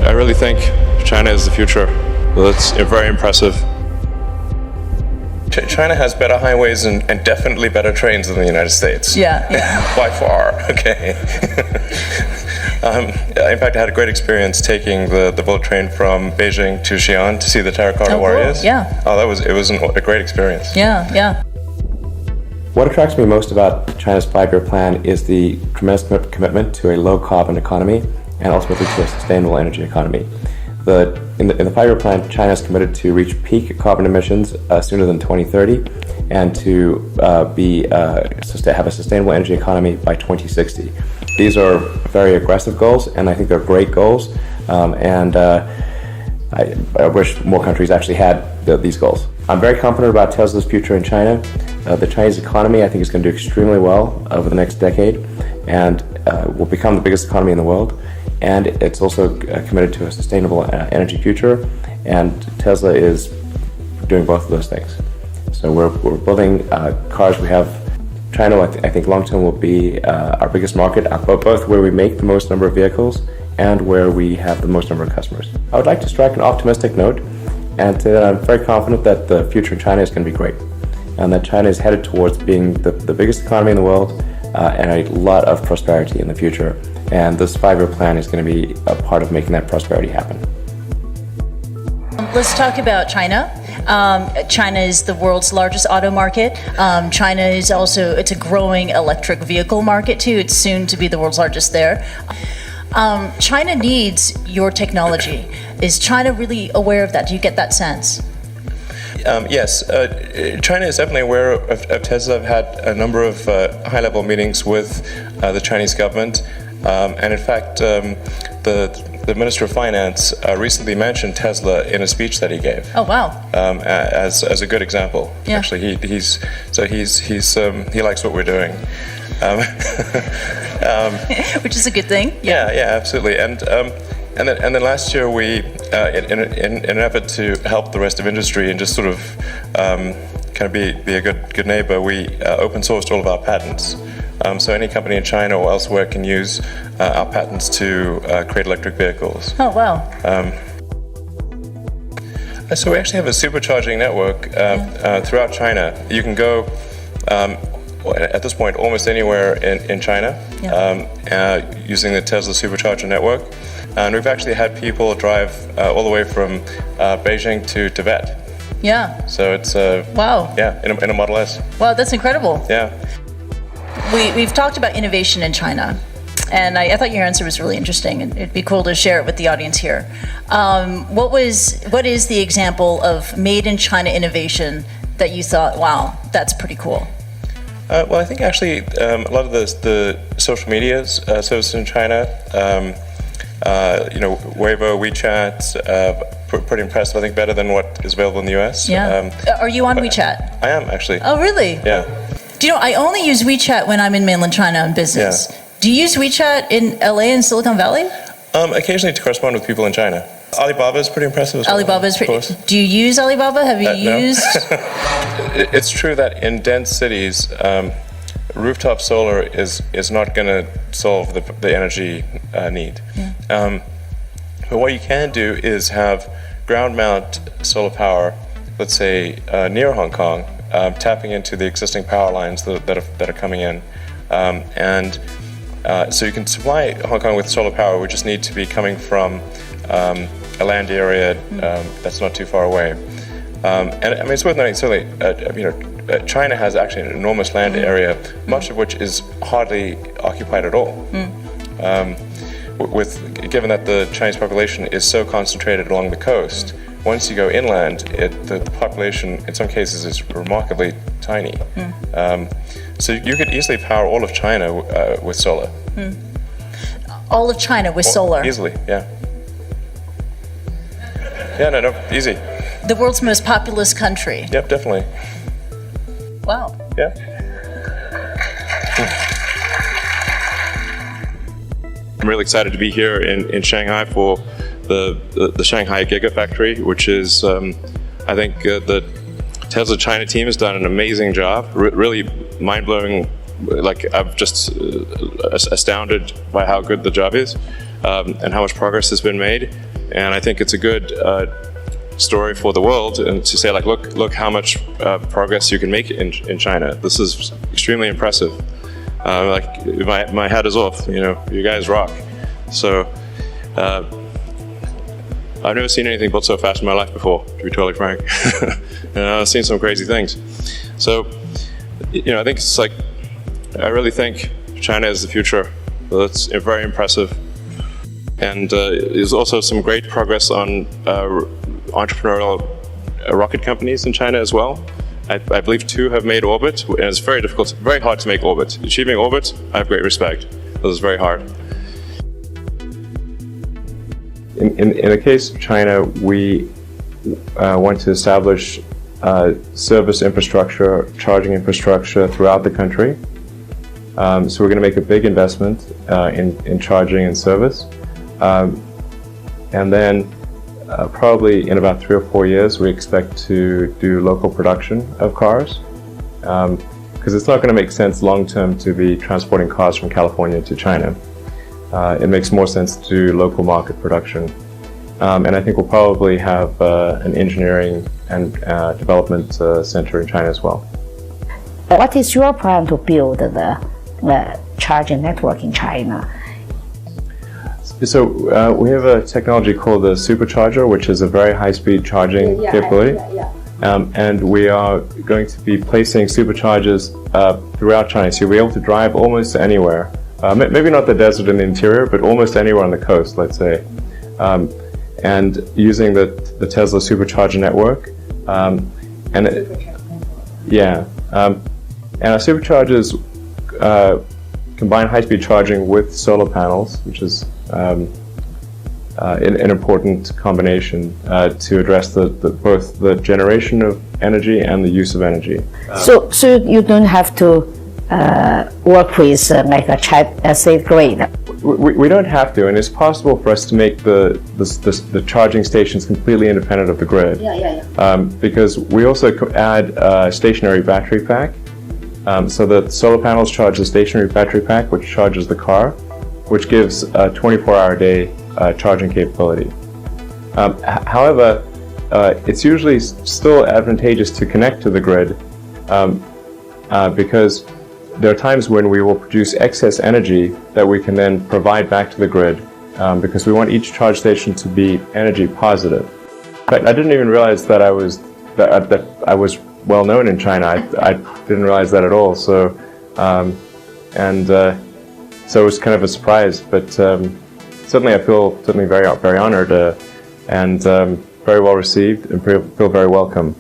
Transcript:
I really think China is the future. It's very impressive. China has better highways and definitely better trains than the United States. Yeah. By far, okay. In fact, I had a great experience taking the bullet train from Beijing to Xi'an to see the terracotta warriors. Cool. Yeah. Oh, it was a great experience. Yeah. What attracts me most about China's 5-year plan is the tremendous commitment to a low-carbon economy and ultimately to a sustainable energy economy. In the 5-year plan, China is committed to reach peak carbon emissions sooner than 2030 and to have a sustainable energy economy by 2060. These are very aggressive goals, and I think they're great goals. I wish more countries actually had these goals. I'm very confident about Tesla's future in China. The Chinese economy, I think, is going to do extremely well over the next decade and will become the biggest economy in the world. And it's also committed to a sustainable energy future, and Tesla is doing both of those things. So we're building cars. We have China, I think long term will be our biggest market, both where we make the most number of vehicles and where we have the most number of customers. I would like to strike an optimistic note and say that I'm very confident that the future in China is going to be great, and that China is headed towards being the biggest economy in the world and a lot of prosperity in the future. And this 5-year plan is going to be a part of making that prosperity happen. Let's talk about China. China is the world's largest auto market. China is also, it's a growing electric vehicle market too. It's soon to be the world's largest there. China needs your technology. Is China really aware of that? Do you get that sense? Yes, China is definitely aware of Tesla. I've had a number of high-level meetings with the Chinese government. And in fact, the Minister of Finance recently mentioned Tesla in a speech that he gave. Oh wow! As a good example. Yeah. Actually, he likes what we're doing. Which is a good thing. Yeah, absolutely. And then last year we, in an effort to help the rest of industry and just sort of kind of be a good neighbor, we open sourced all of our patents. So any company in China or elsewhere can use our patents to create electric vehicles. Oh, wow. So we actually have a supercharging network throughout China. You can go, at this point, almost anywhere in China using the Tesla supercharger network. And we've actually had people drive all the way from Beijing to Tibet. Yeah. So it's wow. Yeah, in a Model S. Wow, that's incredible. Yeah. We've talked about innovation in China, and I thought your answer was really interesting, and it'd be cool to share it with the audience here. What is the example of made in China innovation that you thought, wow, that's pretty cool? Well, I think actually a lot of the social media services in China, Weibo, WeChat, pretty impressive. I think better than what is available in the US. Yeah. Are you on WeChat? I am actually. Oh, really? Yeah. Do you know, I only use WeChat when I'm in mainland China on business. Yeah. Do you use WeChat in LA and Silicon Valley? Occasionally to correspond with people in China. Alibaba is pretty impressive as well. Alibaba is pretty. Do you use Alibaba? Have you used? No. It's true that in dense cities, rooftop solar is not going to solve the energy need. Yeah. But what you can do is have ground mount solar power, let's say near Hong Kong, tapping into the existing power lines that are coming in, so you can supply Hong Kong with solar power. We just need to be coming from a land area that's not too far away. And I mean, it's worth noting. Certainly, China has actually an enormous land area, much of which is hardly occupied at all. Given that the Chinese population is so concentrated along the coast. Once you go inland, the population in some cases is remarkably tiny. So you could easily power all of China with solar. All of China with solar? Easily, yeah. Yeah, no, easy. The world's most populous country? Yep, definitely. Wow. Yeah. I'm really excited to be here in Shanghai for the Shanghai Gigafactory, which is, I think the Tesla China team has done an amazing job, really mind-blowing. Like, I'm just astounded by how good the job is and how much progress has been made. and I think it's a good story for the world, and to say like, look how much progress you can make in China. This is extremely impressive. Like my hat is off. You know, you guys rock. So I've never seen anything built so fast in my life before, to be totally frank. And I've seen some crazy things. So, you know, I think it's like, I really think China is the future. That's very impressive. And there's also some great progress on entrepreneurial rocket companies in China as well. I believe 2 have made orbit, and it's very difficult, very hard to make orbit. Achieving orbit, I have great respect. This is very hard. In the case of China, we want to establish service infrastructure, charging infrastructure throughout the country. So we're going to make a big investment in charging and service. And then probably in about 3 or 4 years, we expect to do local production of cars. Because it's not going to make sense long term to be transporting cars from California to China. It makes more sense to do local market production. And I think we'll probably have an engineering and development center in China as well. What is your plan to build the charging network in China? So we have a technology called the Supercharger, which is a very high-speed charging capability. And we are going to be placing superchargers throughout China. So you'll be able to drive almost anywhere. Maybe not the desert in the interior, but almost anywhere on the coast, let's say. And using the Tesla Supercharger network. And our superchargers combine high-speed charging with solar panels, which is an important combination to address both the generation of energy and the use of energy. So you don't have to work with like a safe grid. We don't have to, and it's possible for us to make the charging stations completely independent of the grid. Because we also add a stationary battery pack. So the solar panels charge the stationary battery pack, which charges the car, which gives a 24-hour-a-day charging capability. However, it's usually still advantageous to connect to the grid because there are times when we will produce excess energy that we can then provide back to the grid because we want each charge station to be energy positive. In fact, I didn't even realize that I was well known in China. I didn't realize that at all. So, so it was kind of a surprise. But certainly, I feel very honored and very well received and feel very welcome.